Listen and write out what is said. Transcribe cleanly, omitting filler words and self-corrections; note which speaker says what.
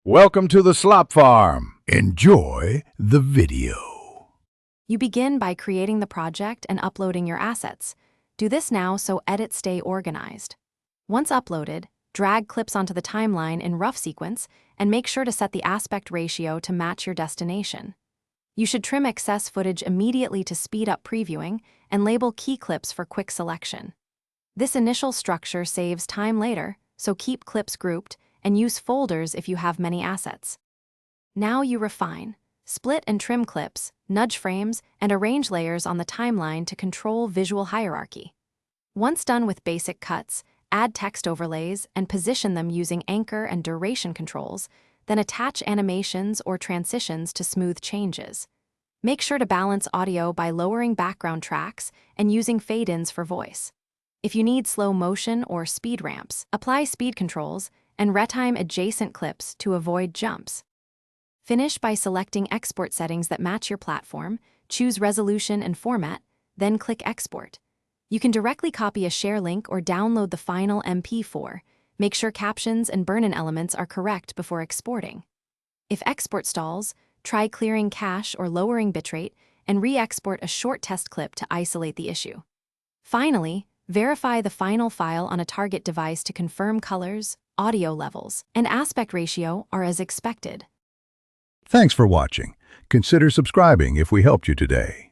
Speaker 1: Welcome to the Slop Farm. Enjoy the video.
Speaker 2: You begin by creating the project and uploading your assets. Do this now so edits stay organized. Once uploaded, drag clips onto the timeline in rough sequence and make sure to set the aspect ratio to match your destination. You should trim excess footage immediately to speed up previewing and label key clips for quick selection. This initial structure saves time later, so keep clips grouped and use folders if you have many assets. Now you refine. Split and trim clips, nudge frames, and arrange layers on the timeline to control visual hierarchy. Once done with basic cuts, add text overlays and position them using anchor and duration controls, then attach animations or transitions to smooth changes. Make sure to balance audio by lowering background tracks and using fade-ins for voice. If you need slow motion or speed ramps, apply speed controls and retime adjacent clips to avoid jumps. Finish by selecting export settings that match your platform, choose resolution and format, then click Export. You can directly copy a share link or download the final MP4. Make sure captions and burn-in elements are correct before exporting. If export stalls, try clearing cache or lowering bitrate and re-export a short test clip to isolate the issue. Finally, verify the final file on a target device to confirm colors, audio levels, and aspect ratio are as expected.
Speaker 1: Thanks for watching. Consider subscribing if we helped you today.